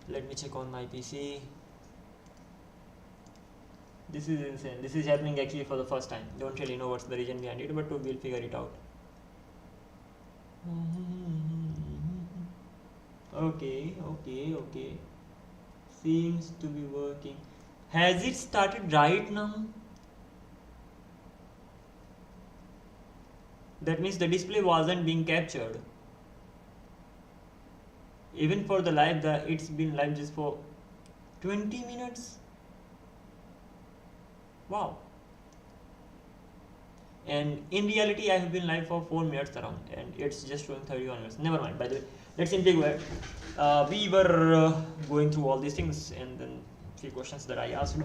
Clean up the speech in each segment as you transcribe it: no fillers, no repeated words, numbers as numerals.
Let me check on my PC. This is insane. This is happening actually for the first time. Don't really know what's the reason behind it, but we'll figure it out. Okay. Seems to be working. Has it started right now? That means the display wasn't being captured. Even for the live, it's been live just for 20 minutes. Wow. And in reality I have been live for 4 minutes around, and it's just showing 31 minutes. Never mind, by the way, let's simply go ahead. We were going through all these things, and then few questions that I asked.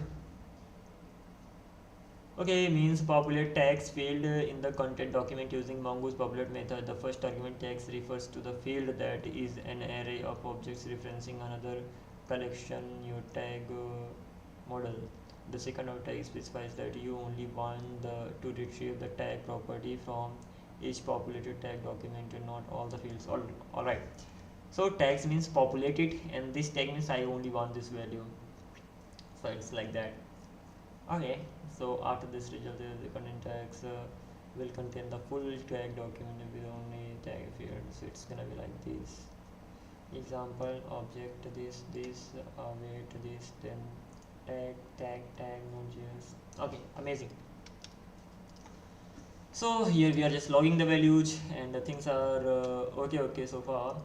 Okay, means populate tags field in the content document using Mongoose populate method. The first argument tags refers to the field that is an array of objects referencing another collection new tag model. The second tag specifies that you only want to retrieve the tag property from each populated tag document and not all the fields. Alright. So tags means populated, and this tag means I only want this value. So it's like that. Okay, so after this result, the content tags will contain the full tag document with only tag field. So it's gonna be like this. Example object this await this, then tag node.js. Okay, amazing. So here we are just logging the values, and the things are okay so far.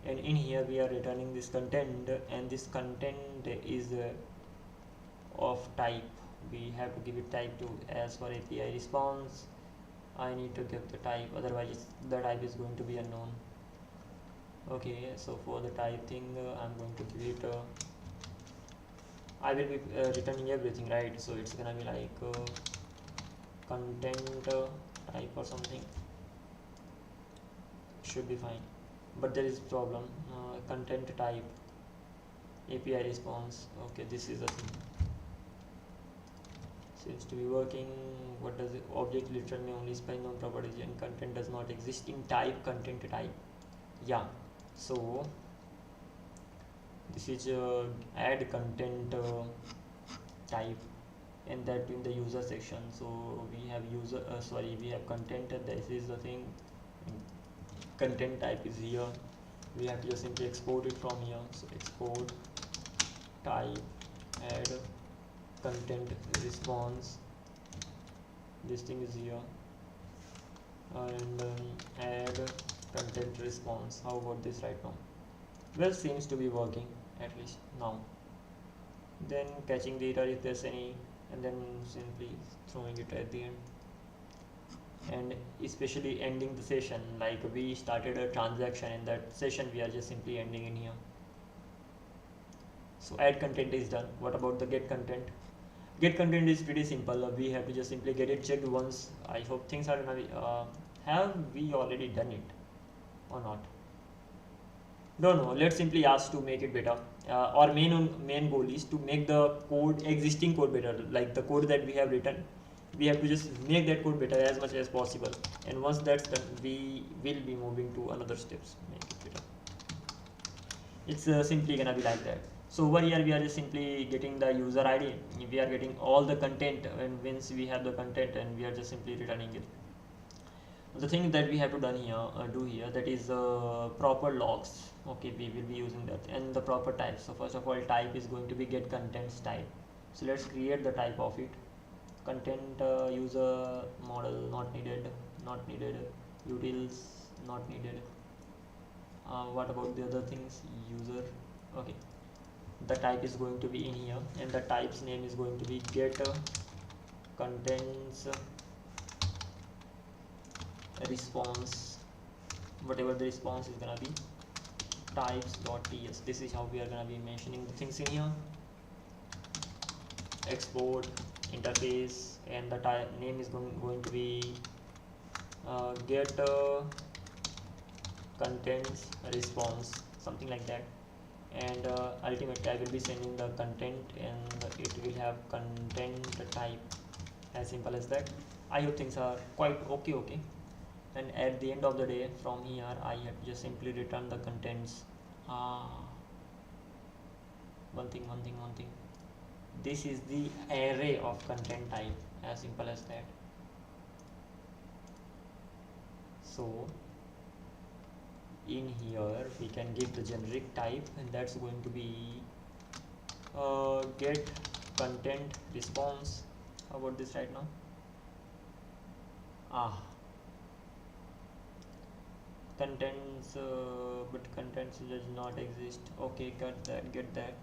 And in here we are returning this content, and this content is of type. We have to give it type to. As for API response, I need to give the type, otherwise the type is going to be unknown. Okay, so for the type thing, I'm going to give it I will be returning everything, right? So it's gonna be like content type or something. Should be fine, but there is problem. Content type API response. Okay, this is the thing. Seems to be working. What does it? Object literally only spy known properties, and content does not exist in type content type. Yeah, so this is add content type, and that in the user section. So we have we have content. This is the thing. Content type is here. We have to just simply export it from here. So export type, add content response. This thing is here, and add content response. How about this right now? Well, seems to be working at least now. Then catching the error if there's any, and then simply throwing it at the end, and especially ending the session. Like we started a transaction in that session, we are just simply ending in here. So add content is done. What about the get content? Get content is pretty simple. We have to just simply get it checked once. I hope things are gonna be have we already done it or not? No, let's simply ask to make it better. Our main goal is to make the existing code better. Like the code that we have written, we have to just make that code better as much as possible. And once that's done, we will be moving to another steps. Make it better. It's simply gonna be like that. So over here we are just simply getting the user ID. We are getting all the content, and once we have the content, and we are just simply returning it. The thing that we have to do here, that is proper logs. Okay, we will be using that, and the proper type. So first of all, type is going to be get contents type. So let's create the type of it. Content user model not needed, utils not needed. What about the other things? User. Okay, the type is going to be in here, and the type's name is going to be get contents response. Whatever the response is gonna be, types.ts. This is how we are gonna be mentioning the things in here. Export interface, and the type name is going to be get contents response, something like that. And ultimately I will be sending the content, and it will have content type, as simple as that. I hope things are quite okay. And at the end of the day, from here I have to just simply return the contents. one thing. This is the array of content type, as simple as that. So in here we can give the generic type, and that's going to be get content response. How about this right now? Contents, but contents does not exist. Okay, get that.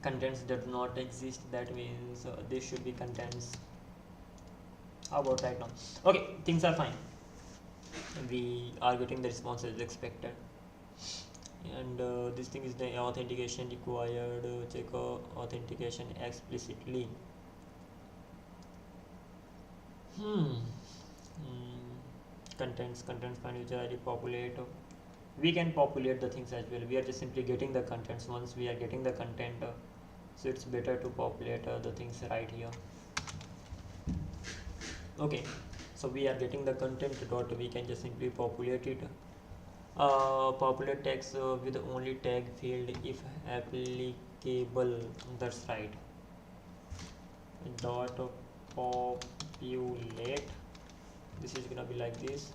Contents does not exist, that means this should be contents. How about right now? Okay, things are fine. We are getting the response as expected, and this thing is the authentication required. Check authentication explicitly. Contents find user ID, populate. We can populate the things as well. We are just simply getting the contents. Once we are getting the content, so it's better to populate the things right here. Okay, so we are getting the content dot, we can just simply populate it. Populate text with only tag field if applicable. That's right. Dot populate, this is gonna be like this.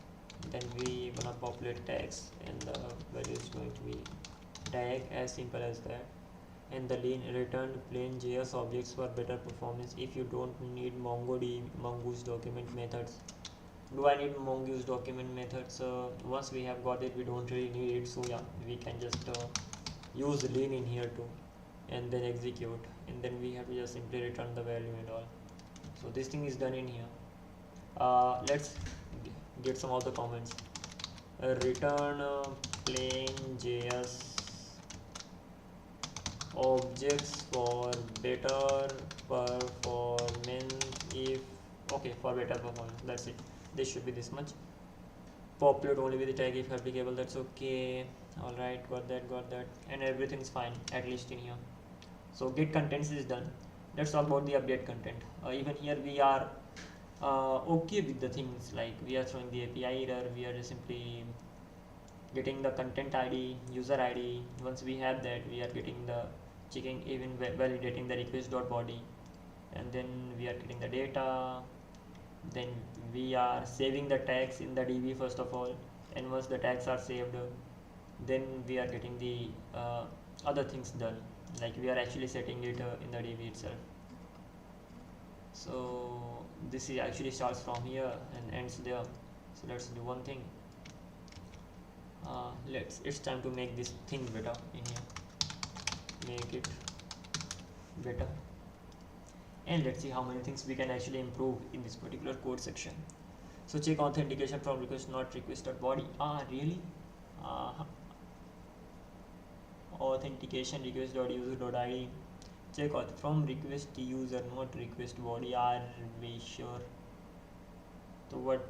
Then we gonna populate tags, and the value is going to be tag, as simple as that. And the return plain JS objects for better performance. If you don't need mongoose document methods. Do I need mongoose document methods? Once we have got it, we don't really need it. So yeah, we can just use lean in here too, and then execute, and then we have to just simply return the value and all. So this thing is done in here. Let's get some of the comments. Return plain JS objects for better performance. If okay, for better performance, that's it. This should be this much. Populate only with the tag if applicable. That's okay. All right, got that, and everything's fine, at least in here. So get contents is done. Let's talk about the update content. Even here we are okay with the things, like we are throwing the API error. We are just simply getting the content ID, user ID. Once we have that, we are getting the checking, even validating the request.body, and then we are getting the data. Then we are saving the tags in the DB first of all, and once the tags are saved, then we are getting the other things done, like we are actually setting it in the DB itself. So this is actually starts from here and ends there. So let's do one thing. It's time to make this thing better in here. Make it better, and let's see how many things we can actually improve in this particular code section. So check authentication from request, not request.body. Really? Authentication request.user.id. Check out from request user, not request body. Are we sure? So what?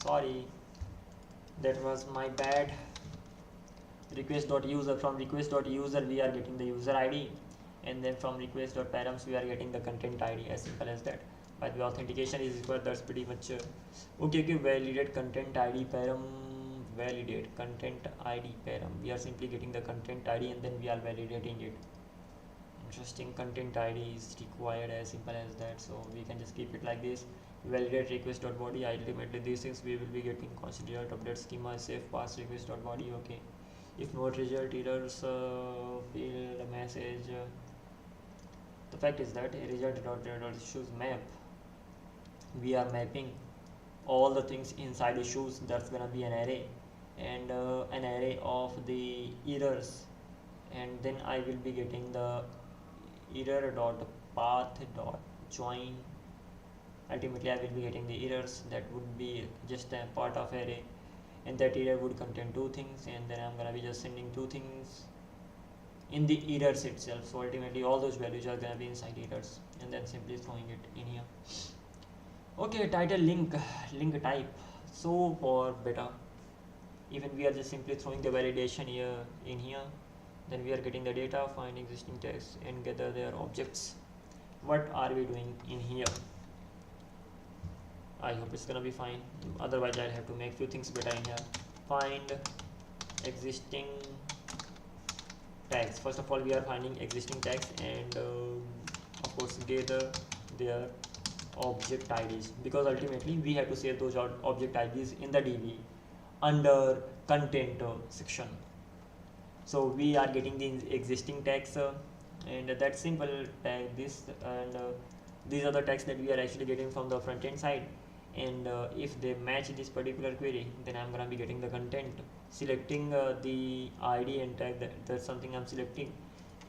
Sorry, that was my bad. Request.user, from request.user we are getting the user ID, and then from request.params we are getting the content ID, as simple as that. But the authentication is required, that's pretty much okay. Validate content ID param, validate content ID param. We are simply getting the content ID and then we are validating it. Interesting. Content ID is required, as simple as that. So we can just keep it like this. Validate request.body. Ultimately these things we will be getting considered update schema, safe pass request.body. Okay, if not result errors, field message. The fact is that a result.issues map, we are mapping all the things inside issues. That's gonna be an array, and an array of the errors, and then I will be getting the error.path.join. Ultimately I will be getting the errors that would be just a part of array, and that error would contain two things, and then I'm gonna be just sending two things in the errors itself. So ultimately all those values are gonna be inside errors, and then simply throwing it in here. Okay, title link type. So for better, even we are just simply throwing the validation here in here. Then we are getting the data, find existing text and gather their objects. What are we doing in here? I hope it's gonna be fine. Otherwise I'll have to make few things better in here. Find existing tags. First of all, we are finding existing tags, and of course gather their object IDs, because ultimately we have to save those object IDs in the DB under content section. So we are getting the existing tags, and that's simple tag this, and these are the tags that we are actually getting from the front end side, and if they match this particular query, then I'm gonna be getting the content, selecting the ID and tag, that's something I'm selecting,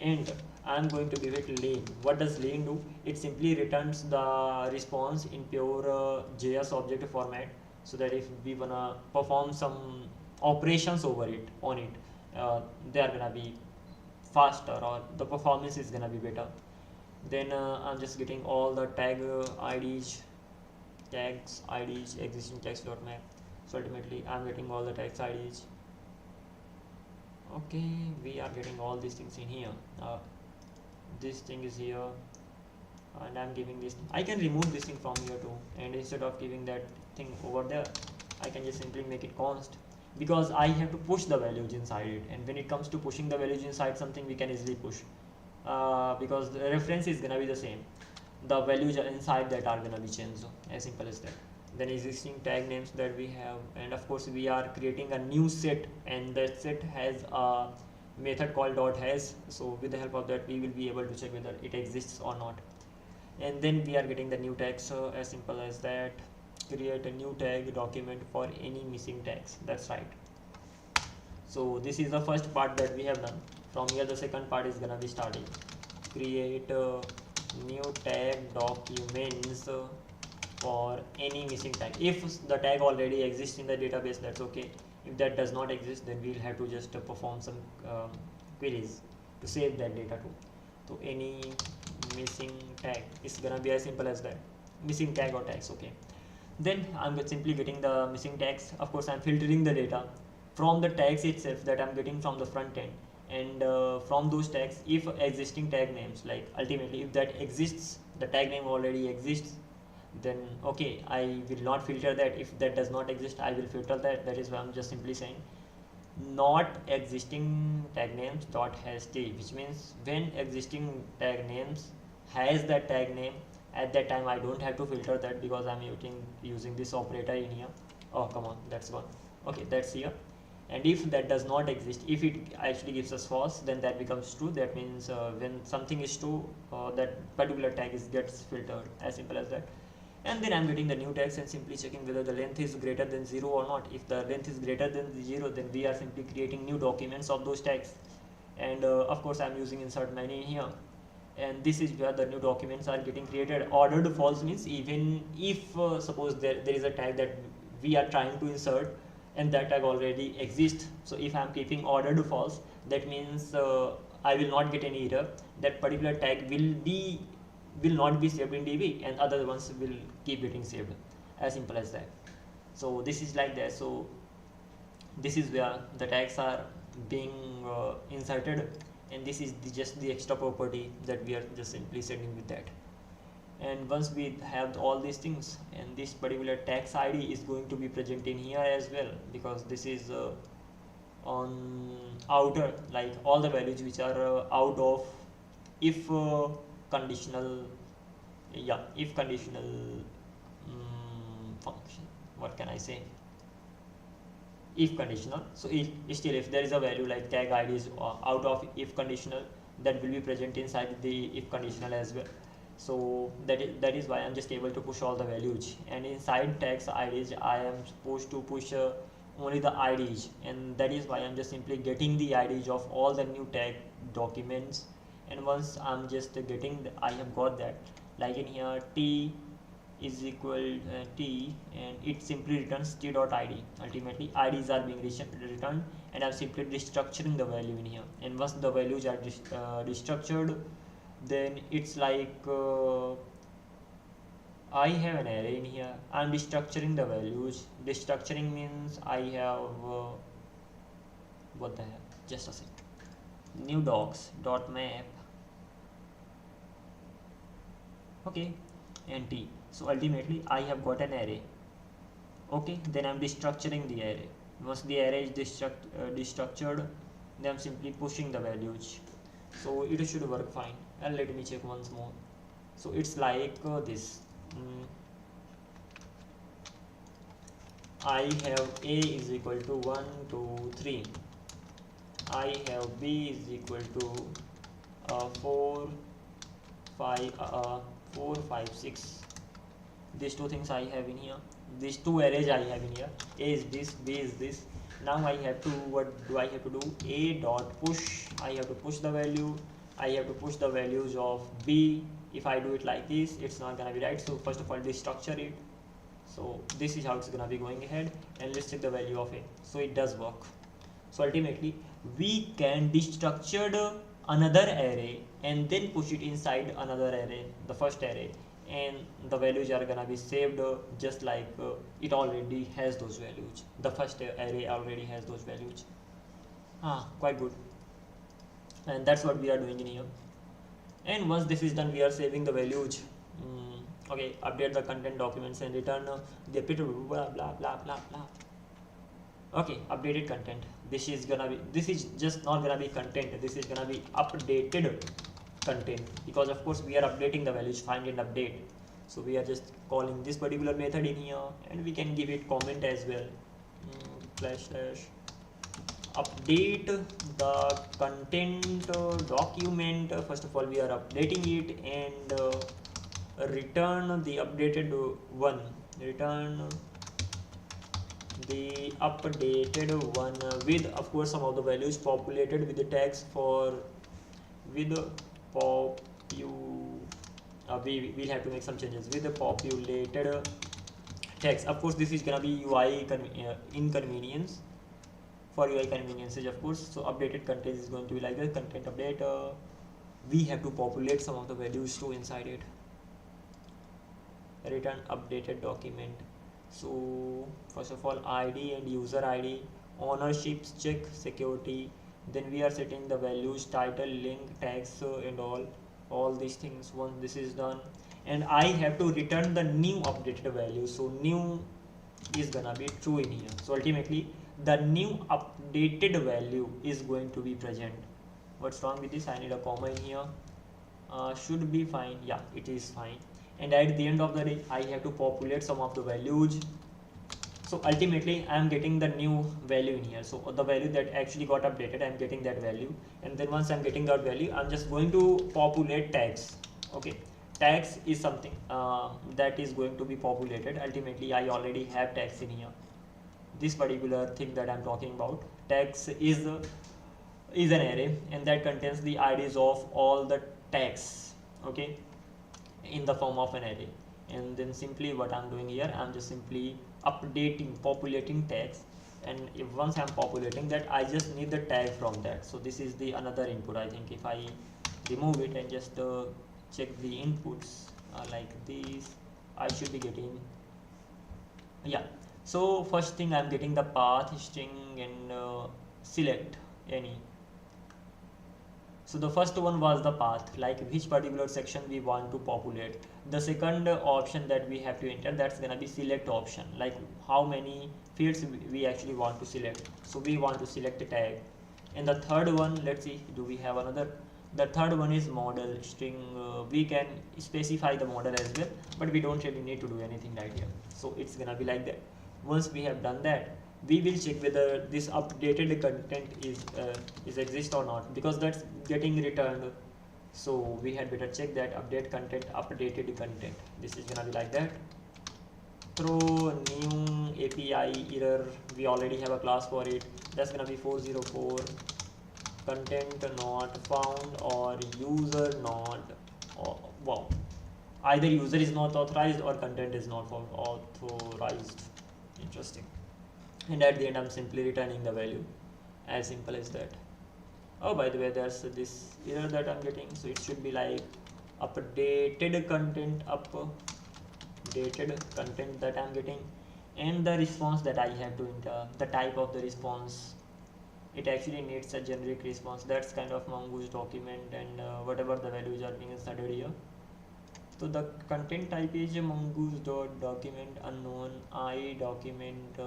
and I'm going to give it len. What does len do? It simply returns the response in pure JS object format, so that if we wanna perform some operations over it on it, they are gonna be faster, or the performance is gonna be better. Then I'm just getting all the tag IDs, tags IDs, existing tags.map. So ultimately I'm getting all the tags IDs. Okay, we are getting all these things in here. This thing is here, and I'm giving this. I can remove this thing from here too, and instead of giving that thing over there, I can just simply make it const, because I have to push the values inside it, and when it comes to pushing the values inside something, we can easily push, because the reference is gonna be the same, the values inside that are gonna be changed, as simple as that. Then existing tag names that we have, and of course we are creating a new set, and that set has a method called .has. So with the help of that, we will be able to check whether it exists or not. And then we are getting the new tags, as simple as that. Create a new tag document for any missing tags. That's right. So this is the first part that we have done. From here the second part is gonna be starting. Create new tag documents for any missing tag. If the tag already exists in the database, that's okay. If that does not exist, then we'll have to just perform some queries to save that data too. So any missing tag is gonna be as simple as that. Missing tag or tags, okay. Then I'm simply getting the missing tags. Of course, I'm filtering the data from the tags itself that I'm getting from the front end, and from those tags, if existing tag names, like ultimately if that exists, the tag name already exists, then okay, I will not filter that. If that does not exist, I will filter that. That is why I'm just simply saying not existing tag names dot has t, which means when existing tag names has that tag name, at that time I don't have to filter that, because I'm using this operator in here. Oh come on, that's gone. Okay, that's here. And if that does not exist, if it actually gives us false, then that becomes true. That means when something is true, that particular tag gets filtered, as simple as that. And then I'm getting the new tags and simply checking whether the length is greater than 0 or not. If the length is greater than 0, then we are simply creating new documents of those tags. And of course I'm using insert many here, and this is where the new documents are getting created. Ordered false means even if suppose there is a tag that we are trying to insert and that tag already exists, so if I'm keeping ordered false, that means I will not get any error. That particular tag will not be saved in DB, and other ones will keep getting saved, as simple as that. So this is like that. So this is where the tags are being inserted, and this is just the extra property that we are just simply setting with that. And once we have all these things, and this particular tags ID is going to be present in here as well, because this is on outer, like all the values which are out of if conditional, if conditional function, what can I say, if conditional. So still if there is a value like tag ID is out of if conditional, that will be present inside the if conditional as well. So that is why I'm just able to push all the values, and inside tags IDs I am supposed to push only the IDs, and that is why I'm just simply getting the IDs of all the new tag documents. And once I'm just getting I have got that, like in here t is equal t, and it simply returns t.id. Ultimately IDs are being returned, and I'm simply restructuring the value in here. And once the values are restructured, then it's like I have an array in here. I'm restructuring the values. Restructuring means I have what the hell, just a sec, new docs dot map, okay, and t. So ultimately I have got an array, okay. Then I'm restructuring the array. Once the array is destructured, then I'm simply pushing the values, so it should work fine. And let me check once more. So it's like this. I have A is equal to 1 2 3. I have B is equal to 4 5 6. These two things I have in here. These two arrays I have in here. A is this, B is this. Now I have to, what do I have to do? A dot push. I have to push the value. I have to push the values of B. If I do it like this, it's not gonna be right. So first of all, destructure it. So this is how it's gonna be going ahead, and let's check the value of A. So it does work. So ultimately, we can destructure another array and then push it inside another array, the first array, and the values are gonna be saved just like it already has those values. The first array already has those values. Quite good. And that's what we are doing in here. And once this is done, we are saving the values. Okay, update the content documents and return the blah blah blah blah blah. Okay, updated content. This is just not gonna be content. This is gonna be updated content, because of course we are updating the values, find and update. So we are just calling this particular method in here, and we can give it comment as well. // update the content document. First of all, we are updating it, and return the updated one. Return the updated one with, of course, some of the values populated with the tags for with we will have to make some changes with the populated tags. Of course, this is gonna be UI inconvenience for UI conveniences, of course. So updated content is going to be like the content update. We have to populate some of the values too inside it. Return updated document. So first of all, ID and user ID, ownerships check, security. Then we are setting the values, title, link, tags, and all these things. Once this is done, and I have to return the new updated value. So new is gonna be true in here. So ultimately, the new updated value is going to be present. What's wrong with this? I need a comma in here. Should be fine. Yeah, it is fine. And at the end of the day, I have to populate some of the values. So ultimately, I am getting the new value in here. So the value that actually got updated, I am getting that value. And then once I am getting that value, I am just going to populate tags. Okay, tags is something that is going to be populated. Ultimately, I already have tags in here. This particular thing that I am talking about, tags is an array, and that contains the IDs of all the tags. Okay, in the form of an array. And then simply what I'm doing here, I'm just simply populating tags, and if once I'm populating that, I just need the tag from that. So this is the another input. I think if I remove it and just check the inputs like this, I should be getting, yeah. So first thing, I'm getting the path string and select any. So the first one was the path, like which particular section we want to populate. The second option that we have to enter, that's gonna be select option, like how many fields we actually want to select. So we want to select a tag. And the third one, let's see, do we have another? The third one is model string. We can specify the model as well, but we don't really need to do anything right here. So it's gonna be like that. Once we have done that, we will check whether this updated content is exist or not, because that's getting returned. So we had better check that update content, updated content. This is gonna be like that. Throw new API error. We already have a class for it. That's gonna be 404. Content not found or user not. Wow. Either user is not authorized or content is not authorized. Interesting. And at the end, I'm simply returning the value. As simple as that. Oh, by the way, there's this error that I'm getting. So it should be like updated content, updated content that I'm getting, and the response that I have to enter, the type of the response. It actually needs a generic response. That's kind of mongoose document, and whatever the values are being inserted here. So the content type is mongoose.document unknown I document.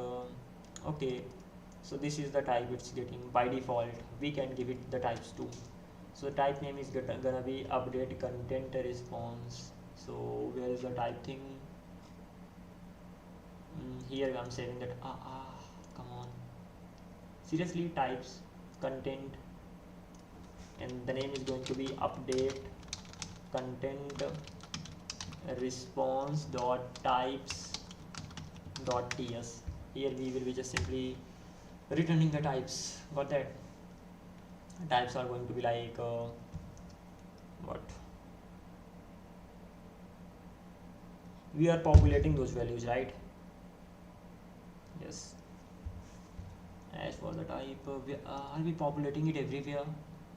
Okay, So this is the type it's getting by default. We can give it the types too. So type name is gonna be update content response. So where is the type thing? Here I'm saving that. Come on. Seriously, types content, and the name is going to be update content response dot types dot ts. Here we will be just simply returning the types. Got that? Types are going to be like what? We are populating those values, right? Yes. As for the type, are we populating it everywhere?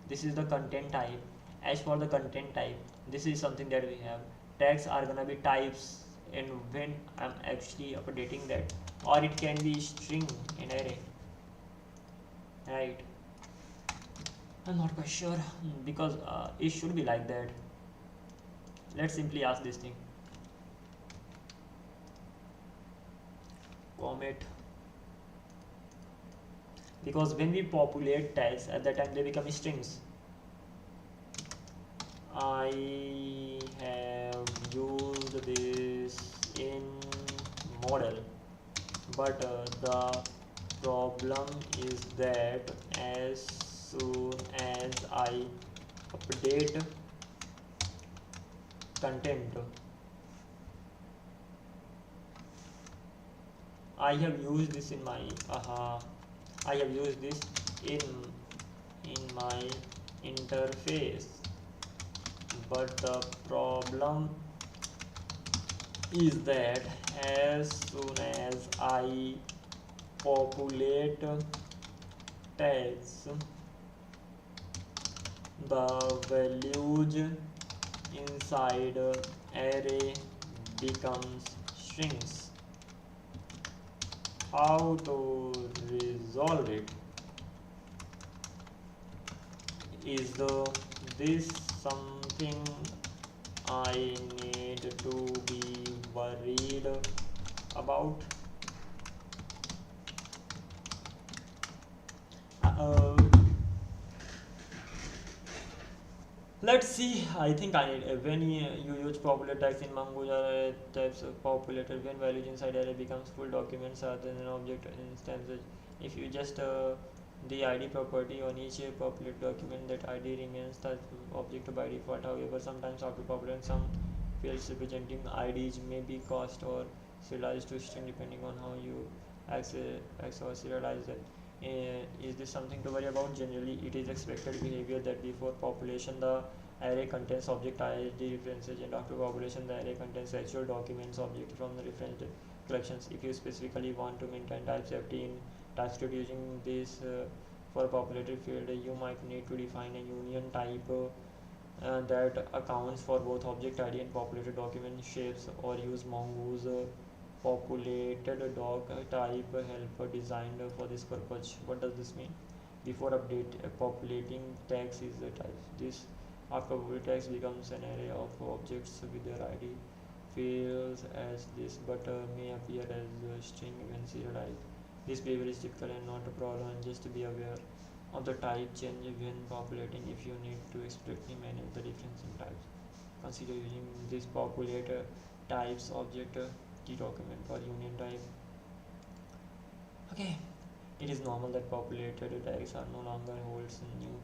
This is the content type. As for the content type, this is something that we have. Tags are gonna be types, and when I'm actually updating that, or it can be string in array, right? I'm not quite sure because it should be like that. Let's simply ask this thing. Commit. Because when we populate tags, at that time they become strings. I have used this in model, but the problem is that as soon as I update content, I have used this in my I have used this in my interface, but the problem is that as soon as I populate tags, the values inside array becomes strings. How to resolve it? Is this something I need to be worried about? Let's see. I think I need when you use popular tags in Mongo types of populated when values inside array becomes full documents rather than object instances. If you just the ID property on each populated document, that ID remains the object by default. However, sometimes after populating some fields representing IDs may be cast or serialized to string depending on how you access or serialize it. Is this something to worry about? Generally, it is expected behavior that before population the array contains object ID references, and after population the array contains actual documents object from the reference collections. If you specifically want to maintain type safety in TypeScript using this for populated field, you might need to define a union type that accounts for both object ID and populated document shapes, or use Mongo's populated doc type helper designed for this purpose. What does this mean? Before populating tags is the type. This after populated tags becomes an array of objects with their ID fields as this, but may appear as a string when serialized. This behavior is typical and not a problem, and just to be aware of the type change when populating if you need to explicitly manage the difference in types. Consider using this populator types object key document for union type. Okay, it is normal that populated tags are no longer holds new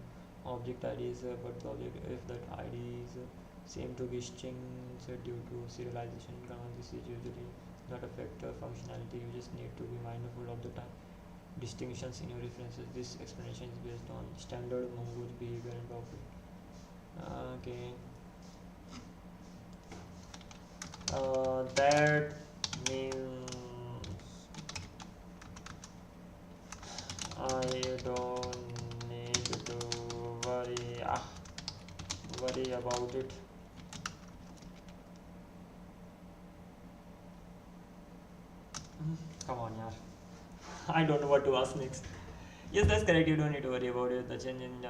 object IDs, but the object if that ID is same to be strings due to serialization. This is usually not affect functionality. You just need to be mindful of the type distinctions in your references. This explanation is based on standard Mongoose behavior and populate. Okay. That means I don't need to worry about it. Come on, yaar. I don't know what to ask next. Yes, that's correct. You don't need to worry about it. The change in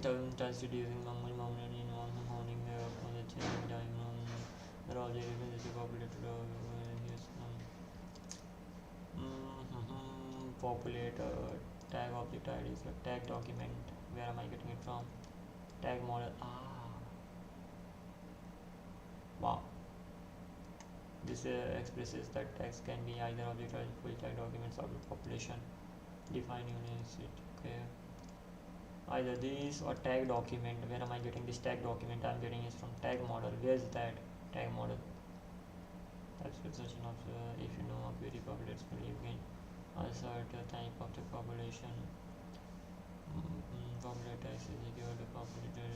tested using memory in one honing on the changing time the object is populated populate tag object ID is a tag document. Where am I getting it from? Tag model. Wow. This expresses that tags can be either object or full tag documents of the population. Define units. Okay. Either this or tag document. Where am I getting this tag document? I'm getting it from tag model. Where is that tag model? TypeScript section of if you know a query populates, you can assert a type of the population. Populate text is equal to populated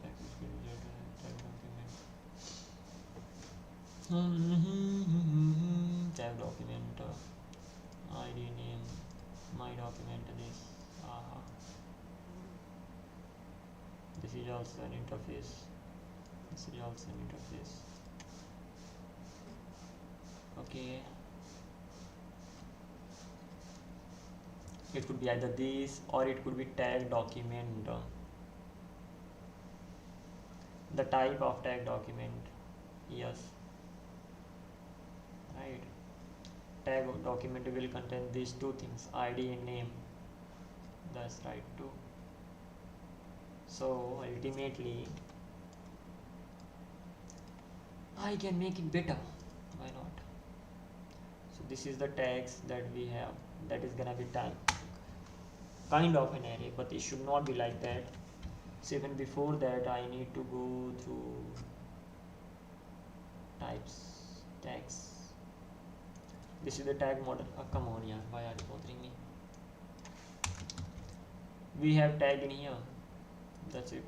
text is created tag document. Tag document ID name my document this. This is also an interface. Okay, it could be either this or it could be tag document. The type of tag document, yes, right. Tag document will contain these two things, ID and name. That's right too. So ultimately I can make it better, why not? So this is the tags that we have, that is gonna be type kind of an array, but it should not be like that. So even before that I need to go through types, tags. This is the tag model. Come on, yeah, why are you bothering me? We have tag in here, that's it.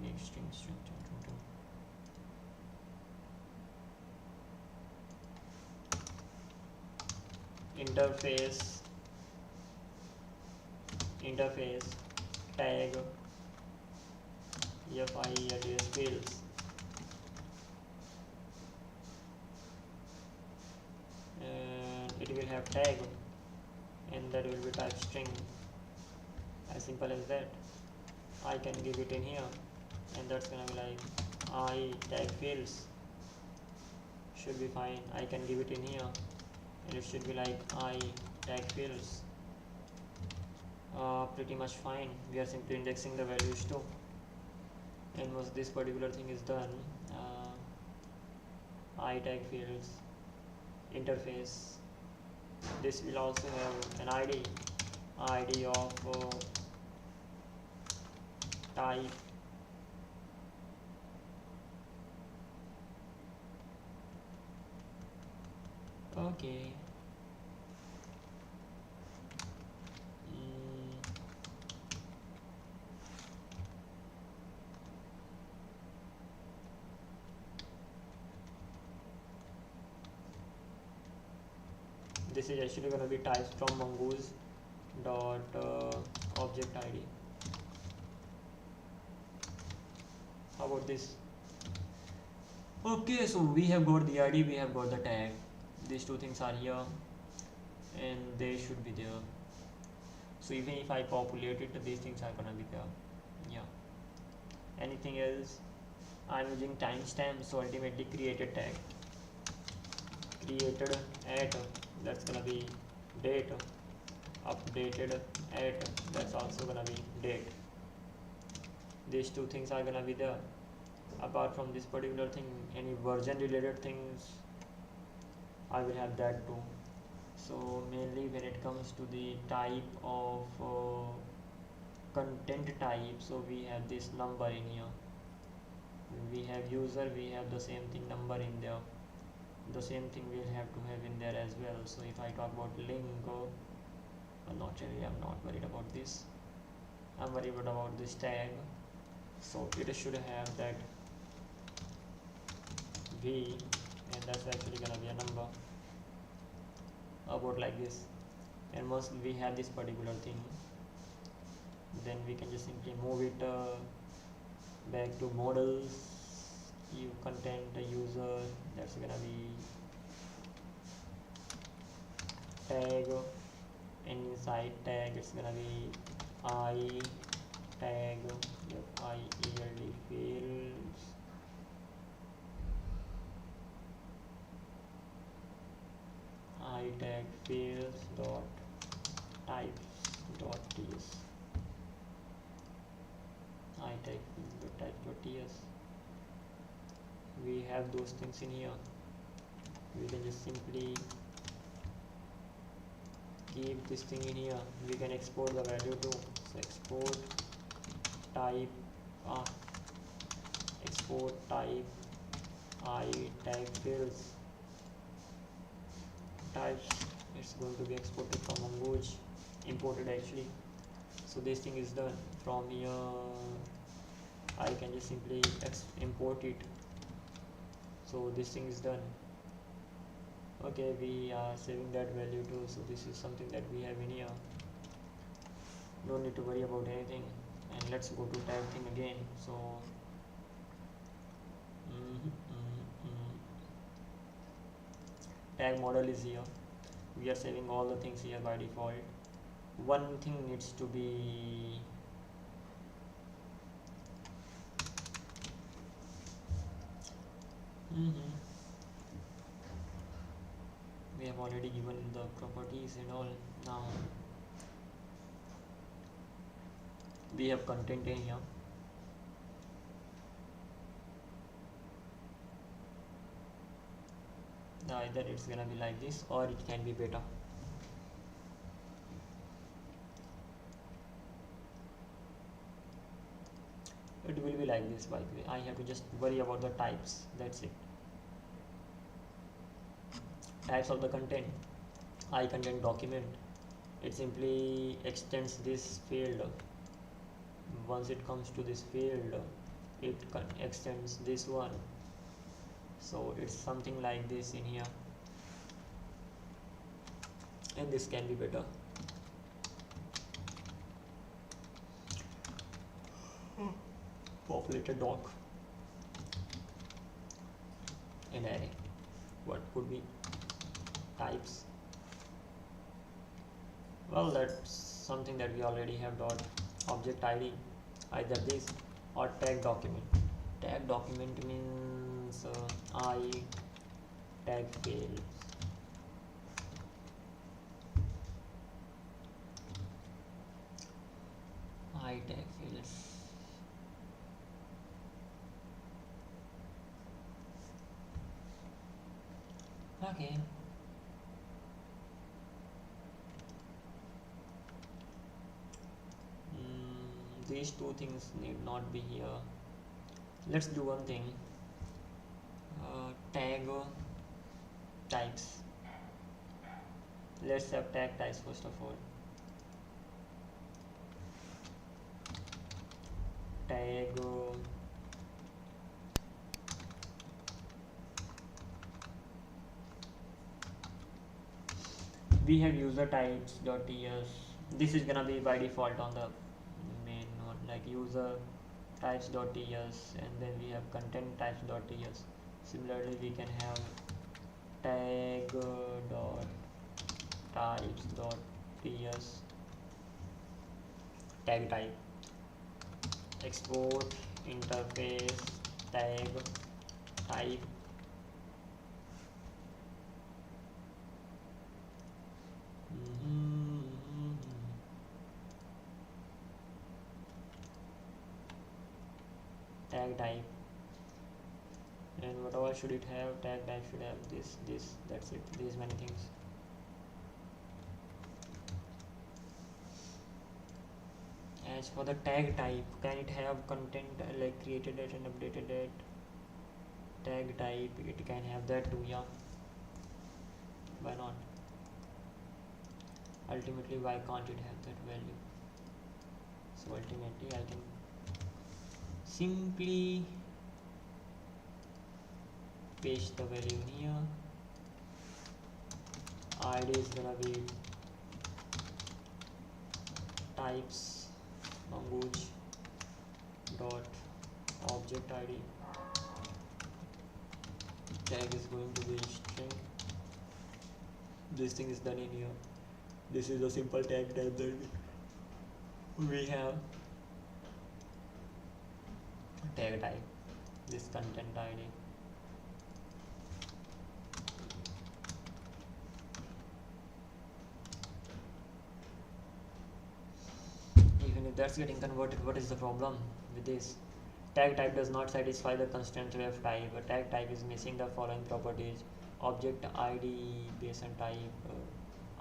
Unique string. Interface tag address fields, and it will have tag and that will be type string. As simple as that. I can give it in here and that's gonna be like I tag fields, should be fine. I can give it in here and it should be like I tag fields. Pretty much fine. We are simply indexing the values too, and once this particular thing is done, I tag fields interface, this will also have an ID of type. Okay. This is actually going to be types from mongoose dot object ID. How about this? Okay, so we have got the ID, we have got the tag. These two things are here and they should be there. So even if I populate it, these things are gonna be there. Yeah. Anything else? I'm using timestamp, so ultimately created tag. Created at, that's gonna be date. Updated at, that's also gonna be date. These two things are gonna be there. Apart from this particular thing, any version related things, I will have that too. So mainly when it comes to the type of content type, so we have this number in here. When we have user, we have the same thing, number in there. The same thing we'll have to have in there as well. So if I talk about link, not really, I'm not worried about this. I'm worried about this tag. So it should have that v, and that's actually gonna be a number, about like this. And once we have this particular thing, then we can just simply move it back to models, you content the user, that's gonna be tag, and inside tag it's gonna be I tag field fields I tag fields dot types dot ts I tag fields dot types dot ts. We have those things in here. We can just simply keep this thing in here. We can export the value too. So export type export type I tag fields types. It's going to be exported from Mongoose, imported actually. So this thing is done. From here I can just simply import it. So this thing is done. Okay, we are saving that value too. So this is something that we have in here. Don't need to worry about anything. And let's go to tag thing again. So tag model is here. We are saving all the things here by default. One thing needs to be we have already given the properties and all. Now we have content in here. Either it's gonna be like this or it can be better. It will be like this. By the way, I have to just worry about the types. That's it. Types of the content. I content document. It simply extends this field. Once it comes to this field, it extends this one. So it's something like this in here, and this can be better. Populated doc, an array. What could be types? Well, that's something that we already have. Dot object ID, either this or tag document. Tag document means I tag fields. I tag fields. Okay. These two things need not be here. Let's do one thing. Tag types. Let's have tag types first of all. Tag we have user types.ts. This is gonna be by default on the main one, like user types.ts, and then we have content types.ts. Similarly, we can have tag dot types.ts, tag type, export interface tag type, tag type, and what all should it have? Tag type should have this, that's it. These many things. As for the tag type, can it have content like created it and updated it? Tag type, it can have that too, yeah. Why not? Ultimately, why can't it have that value? So ultimately I can simply paste the value in here. ID is gonna be types mongoose dot object ID. Tag is going to be string. This thing is done in here. This is a simple tag type that we have. tag type, this content ID. Even if that's getting converted, what is the problem with this? Tag type does not satisfy the constraint ref type. A tag type is missing the following properties: object ID, base and type,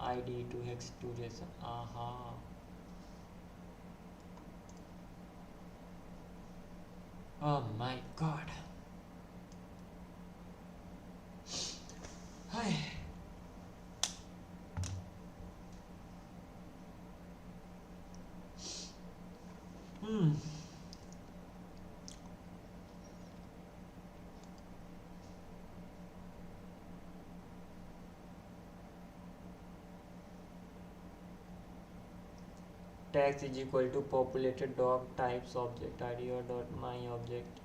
ID to hex to JSON. Aha. Oh my god. Hi. Tags is equal to populated doc types object ID or dot my object,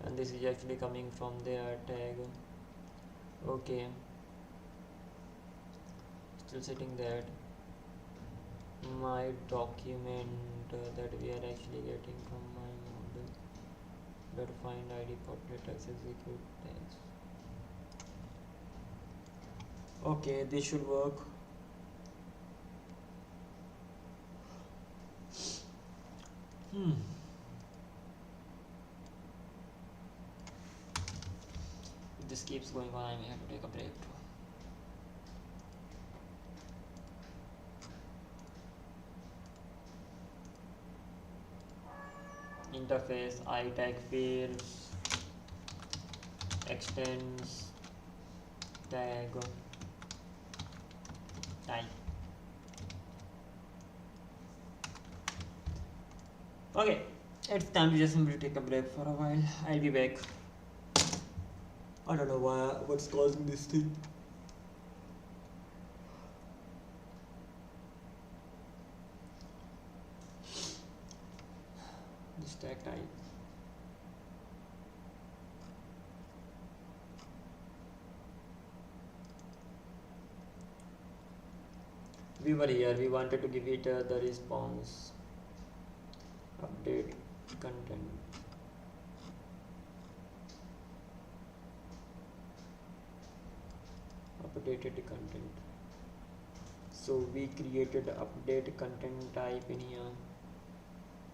and this is actually coming from their tag. Okay, still setting that my document that we are actually getting from my model dot find ID populate execute tags. Okay, this should work. If this keeps going on, I may have to take a break too. Interface I tag fields extends tag type. Okay, it's time to just simply take a break for a while. I'll be back. I don't know what's causing this thing. This tag type. We were here, we wanted to give it the response. Update content. Updated content. So we created update content type in here.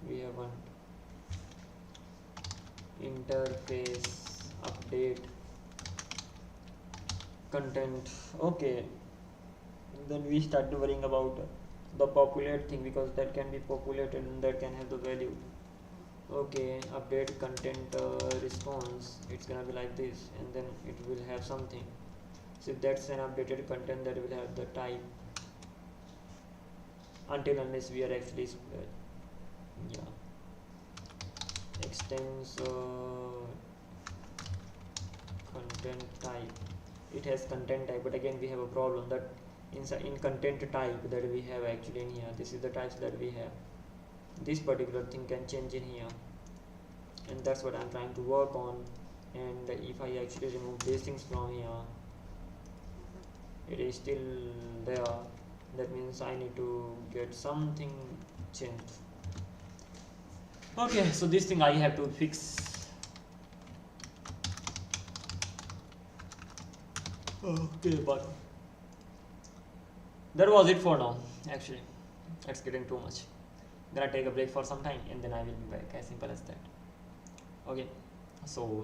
We have one interface update content. Okay, then we start worrying about the populate thing, because that can be populated and that can have the value. Okay, update content response, it's gonna be like this, and then it will have something. So if that's an updated content, that will have the type, until unless we are actually extends content type. It has content type, but again we have a problem that in content type that we have actually in here, this is the types that we have. This particular thing can change in here, and that's what I'm trying to work on. And if I actually remove these things from here, it is still there. That means I need to get something changed. Okay, so this thing I have to fix. Okay, but that was it for now. Actually, it's getting too much. Gonna take a break for some time and then I will be back, as simple as that. Okay, so